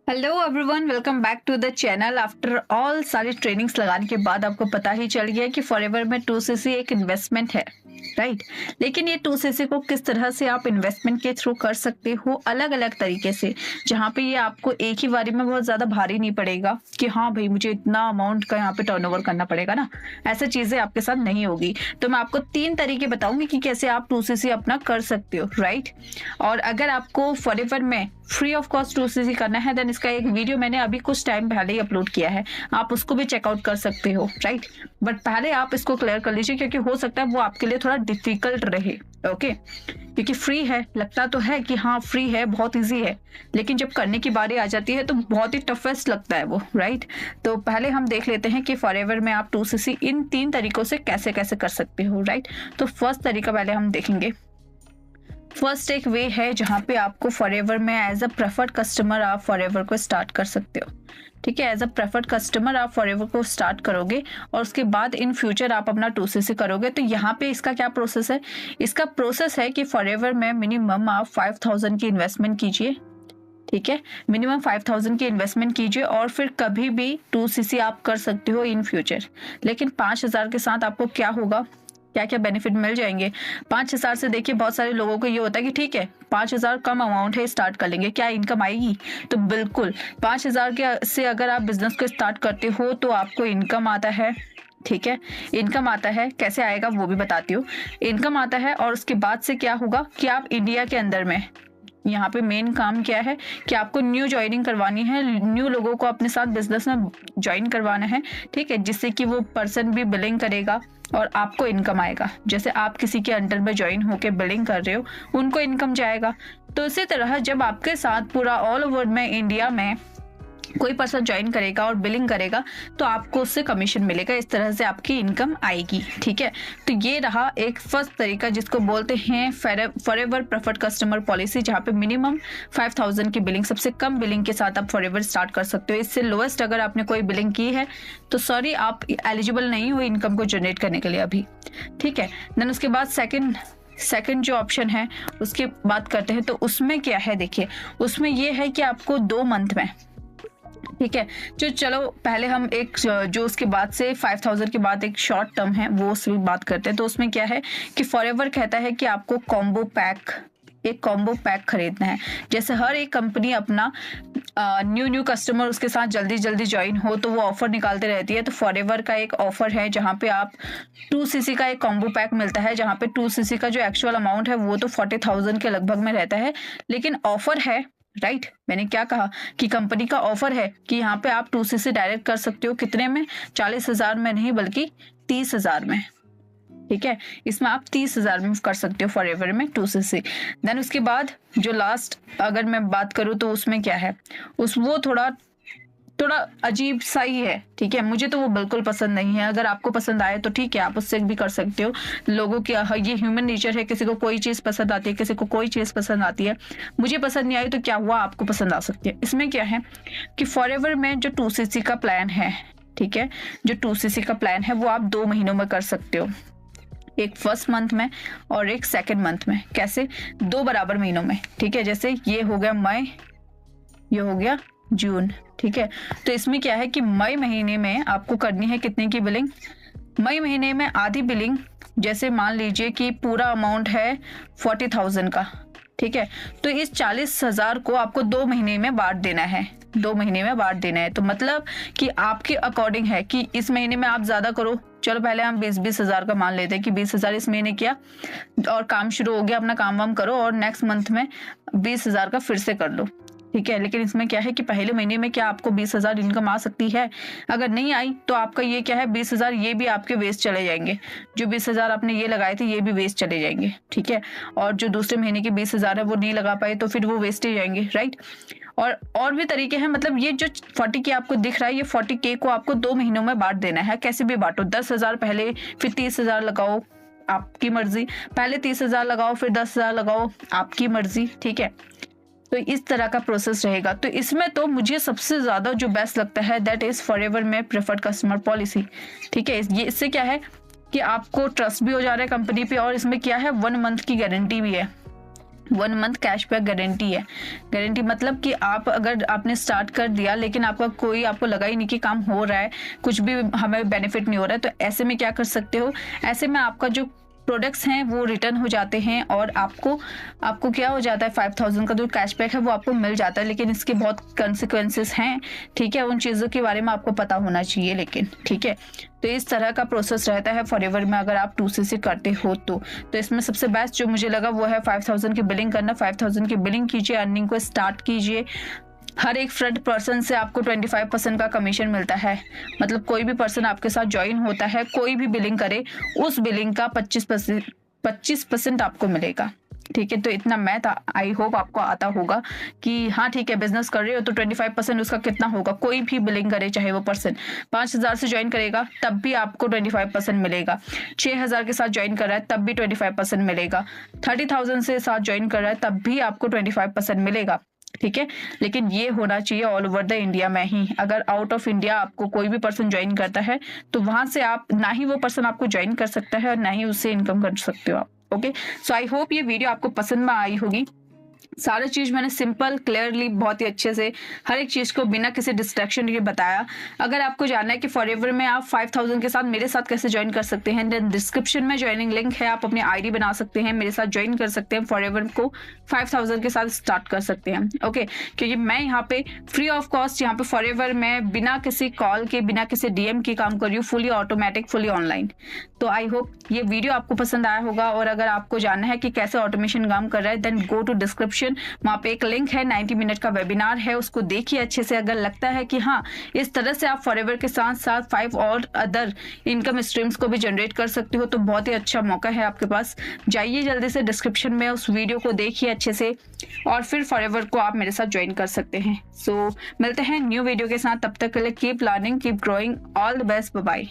Hello everyone, welcome back to the channel. After all सारी trainings लगाने के बाद आपको पता ही चल गया कि फॉरएवर में 2cc एक इन्वेस्टमेंट है, राइट। लेकिन ये 2cc को किस तरह से आप इन्वेस्टमेंट के थ्रू कर सकते हो, अलग अलग तरीके से, जहाँ पे ये आपको एक ही बारी में बहुत ज़्यादा भारी नहीं पड़ेगा कि हाँ भाई मुझे इतना अमाउंट का यहाँ पे टर्नओवर करना पड़ेगा ना, ऐसा चीज़ें आपके साथ नहीं होगी। तो मैं आपको 3 तरीके बताऊंगी कि कैसे आप 2cc अपना कर सकते हो, राइट। और अगर आपको फॉरएवर में फ्री ऑफ कॉस्ट 2cc करना है देन इसका एक वीडियो मैंने अभी कुछ टाइम पहले ही अपलोड किया है, आप उसको भी चेकआउट कर सकते हो, राइट। बट पहले आप इसको क्लियर कर लीजिए क्योंकि हो सकता है वो आपके लिए थोड़ा डिफिकल्ट रहे, ओके। क्योंकि फ्री है, लगता तो है कि हाँ फ्री है, बहुत इजी है, लेकिन जब करने की बारी आ जाती है तो बहुत ही टफेस्ट लगता है वो, राइट। तो पहले हम देख लेते हैं कि फॉरएवर में आप 2cc इन 3 तरीकों से कैसे कैसे कर सकते हो, राइट। तो फर्स्ट तरीका पहले हम देखेंगे। फर्स्ट एक वे है जहाँ पे आपको फॉरएवर में एज अ प्रेफर्ड कस्टमर आप फॉरएवर को स्टार्ट कर सकते हो, ठीक है। एज अ प्रेफर्ड कस्टमर आप फॉरएवर को स्टार्ट करोगे और उसके बाद इन फ्यूचर आप अपना 2cc करोगे। तो यहाँ पे इसका क्या प्रोसेस है? इसका प्रोसेस है कि फॉरएवर में मिनिमम आप 5000 की इन्वेस्टमेंट कीजिए, ठीक है। मिनिमम 5000 की इन्वेस्टमेंट कीजिए और फिर कभी भी 2cc आप कर सकते हो इन फ्यूचर। लेकिन 5000 के साथ आपको क्या होगा, क्या क्या बेनिफिट मिल जाएंगे? 5000 से देखिए बहुत सारे लोगों को ये होता है कि ठीक है 5000 कम अमाउंट है, स्टार्ट कर लेंगे, क्या इनकम आएगी? तो बिल्कुल 5000 के से अगर आप बिजनेस को स्टार्ट करते हो तो आपको इनकम आता है, ठीक है। इनकम आता है, कैसे आएगा वो भी बताती हूँ। इनकम आता है और उसके बाद से क्या होगा कि आप इंडिया के अंदर में, यहाँ पे मेन काम क्या है कि आपको न्यू ज्वाइनिंग करवानी है, न्यू लोगों को अपने साथ बिजनेस में ज्वाइन करवाना है, ठीक है, जिससे कि वो पर्सन भी बिलिंग करेगा और आपको इनकम आएगा। जैसे आप किसी के अंडर में ज्वाइन होके बिलिंग कर रहे हो, उनको इनकम जाएगा। तो इसी तरह जब आपके साथ पूरा ऑल ओवर में इंडिया में कोई पर्सन ज्वाइन करेगा और बिलिंग करेगा तो आपको उससे कमीशन मिलेगा, इस तरह से आपकी इनकम आएगी, ठीक है। तो ये रहा एक फर्स्ट तरीका जिसको बोलते हैं फॉरएवर प्रेफर्ड कस्टमर पॉलिसी, जहाँ पे मिनिमम 5000 की बिलिंग, सबसे कम बिलिंग के साथ आप फॉरएवर स्टार्ट कर सकते हो। इससे लोएस्ट अगर आपने कोई बिलिंग की है तो सॉरी, आप एलिजिबल नहीं हो इनकम को जनरेट करने के लिए अभी, ठीक है। देन उसके बाद सेकंड जो ऑप्शन है उसकी बात करते हैं। तो उसमें क्या है, देखिए उसमें ये है कि आपको 2 मंथ में, ठीक है, जो चलो पहले हम एक जो उसके बाद से 5000 के बाद एक शॉर्ट टर्म है वो उसमें बात करते हैं। तो उसमें क्या है कि फॉरएवर कहता है कि आपको एक कॉम्बो पैक खरीदना है। जैसे हर एक कंपनी अपना न्यू कस्टमर उसके साथ जल्दी जल्दी ज्वाइन हो तो वो ऑफर निकालते रहती है। तो फॉरएवर का एक ऑफर है जहाँ पे आप 2cc का एक कॉम्बो पैक मिलता है, जहाँ पे 2cc का जो एक्चुअल अमाउंट है वो तो 40000 के लगभग में रहता है, लेकिन ऑफर है, राइट। मैंने क्या कहा कि कंपनी का ऑफर है कि यहाँ पे आप 2cc डायरेक्ट कर सकते हो, कितने में? 40,000 में नहीं बल्कि 30,000 में, ठीक है। इसमें आप 30,000 में कर सकते हो फॉरएवर में 2cc। देन उसके बाद जो लास्ट अगर मैं बात करूँ तो उसमें क्या है, वो थोड़ा अजीब सा ही है, ठीक है। मुझे तो वो बिल्कुल पसंद नहीं है। अगर आपको पसंद आए तो ठीक है, आप उससे भी कर सकते हो। लोगों की ये ह्यूमन नेचर है, किसी को कोई चीज़ पसंद आती है, किसी को कोई चीज़ पसंद आती है। मुझे पसंद नहीं आई तो क्या हुआ, आपको पसंद आ सकती है। इसमें क्या है कि फॉरएवर में जो 2cc का प्लान है, ठीक है, जो 2cc का प्लान है वो आप 2 महीनों में कर सकते हो, एक फर्स्ट मंथ में और एक सेकेंड मंथ में। कैसे? 2 बराबर महीनों में, ठीक है। जैसे ये हो गया मई, ये हो गया जून, ठीक है। तो इसमें क्या है कि मई महीने में आपको करनी है कितने की बिलिंग? मई महीने में आधी बिलिंग, जैसे मान लीजिए कि पूरा अमाउंट है 40,000 का, ठीक है। तो इस 40,000 को आपको 2 महीने में बांट देना है, 2 महीने में बांट देना है। तो मतलब कि आपके अकॉर्डिंग है कि इस महीने में आप ज्यादा करो, चलो पहले हम 20,000 का मान लेते हैं कि 20,000 इस महीने किया और काम शुरू हो गया, अपना काम वाम करो और नेक्स्ट मंथ में 20,000 का फिर से कर लो, ठीक है। लेकिन इसमें क्या है कि पहले महीने में क्या आपको 20,000 इनकम आ सकती है? अगर नहीं आई तो आपका ये क्या है, 20,000 ये भी आपके वेस्ट चले जाएंगे। जो 20,000 आपने ये लगाए थे ये भी वेस्ट चले जाएंगे, ठीक है। और जो दूसरे महीने के 20,000 है वो नहीं लगा पाए तो फिर वो वेस्ट ही जाएंगे, राइट। और भी तरीके हैं। मतलब ये जो 40K आपको दिख रहा है, ये 40K को आपको 2 महीनों में बांट देना है। कैसे भी बांटो, 10,000 पहले, फिर 30,000 लगाओ, आपकी मर्जी। पहले 30,000 लगाओ फिर 10,000 लगाओ, आपकी मर्जी, ठीक है। तो इस तरह का प्रोसेस रहेगा। तो इसमें तो मुझे सबसे ज्यादा जो बेस्ट लगता है दैट इज फॉरएवर में प्रेफर्ड कस्टमर पॉलिसी, ठीक है। ये इससे क्या है कि आपको ट्रस्ट भी हो जा रहा है कंपनी पे और इसमें क्या है 1 मंथ की गारंटी भी है, 1 मंथ कैशबैक गारंटी है। गारंटी मतलब कि आप अगर आपने स्टार्ट कर दिया लेकिन आपको लगा ही नहीं कि काम हो रहा है, कुछ भी हमें बेनिफिट नहीं हो रहा है, तो ऐसे में क्या कर सकते हो, ऐसे में आपका जो प्रोडक्ट्स हैं वो रिटर्न हो जाते हैं और आपको क्या हो जाता है, 5000 का जो कैशबैक है वो आपको मिल जाता है। लेकिन इसके बहुत कंसिक्वेंसेस हैं, ठीक है, उन चीज़ों के बारे में आपको पता होना चाहिए। लेकिन ठीक है, तो इस तरह का प्रोसेस रहता है फॉरएवर में अगर आप 2cc करते हो तो इसमें सबसे बेस्ट जो मुझे लगा वो है 5000 की बिलिंग करना। 5000 की बिलिंग कीजिए, अर्निंग को स्टार्ट कीजिए। हर एक फ्रंट पर्सन से आपको 25% का कमीशन मिलता है। मतलब कोई भी पर्सन आपके साथ ज्वाइन होता है, कोई भी बिलिंग करे, उस बिलिंग का 25% आपको मिलेगा। ठीक है, तो इतना मैथ आई होप आपको आता होगा कि हाँ ठीक है, बिजनेस कर रहे हो तो 25% उसका कितना होगा। कोई भी बिलिंग करे, चाहे वो पर्सन 5000 से ज्वाइन करेगा तब भी आपको 25% मिलेगा, 6000 के साथ ज्वाइन कर रहा है तब भी 25% मिलेगा, 30,000 से साथ ज्वाइन कर रहा है तब भी आपको 25% मिलेगा। ठीक है, लेकिन ये होना चाहिए ऑल ओवर द इंडिया में ही। अगर आउट ऑफ इंडिया आपको कोई भी पर्सन ज्वाइन करता है तो वहां से आप ना ही वो पर्सन आपको ज्वाइन कर सकता है और ना ही उससे इनकम कर सकते हो आप। ओके, सो आई होप ये वीडियो आपको पसंद में आई होगी। सारा चीज मैंने सिंपल क्लियरली बहुत ही अच्छे से हर एक चीज को बिना किसी डिस्ट्रैक्शन के बताया। अगर आपको जानना है कि फॉरएवर में आप 5000 के साथ मेरे साथ कैसे ज्वाइन कर सकते हैं, देन डिस्क्रिप्शन में ज्वाइनिंग लिंक है, आप अपनी आईडी बना सकते हैं, मेरे साथ ज्वाइन कर सकते हैं, फॉरएवर को 5000 के साथ स्टार्ट कर सकते हैं। ओके, क्योंकि मैं यहाँ पे फ्री ऑफ कॉस्ट यहाँ पे फॉरएवर में बिना किसी कॉल के, बिना किसी डीएम के काम कर रही हूँ, फुली ऑटोमेटिक, फुली ऑनलाइन। तो आई होप ये वीडियो आपको पसंद आया होगा। और अगर आपको जानना है कि कैसे ऑटोमेशन काम कर रहा है, देन गो टू डिस्क्रिप्शन, वहां पे एक लिंक है, 90 मिनट का वेबिनार है, उसको देखिए अच्छे से। अगर लगता है कि हाँ इस तरह से आप फॉरएवर के साथ साथ 5 और अदर इनकम स्ट्रीम्स को भी जनरेट कर सकते हो तो बहुत ही अच्छा मौका है आपके पास। जाइए जल्दी से डिस्क्रिप्शन में, उस वीडियो को देखिए अच्छे से और फिर फॉरएवर को आप मेरे साथ ज्वाइन कर सकते हैं। सो मिलते हैं न्यू वीडियो के साथ, तब तक के लिए keep learning, keep growing, all the best, bye bye.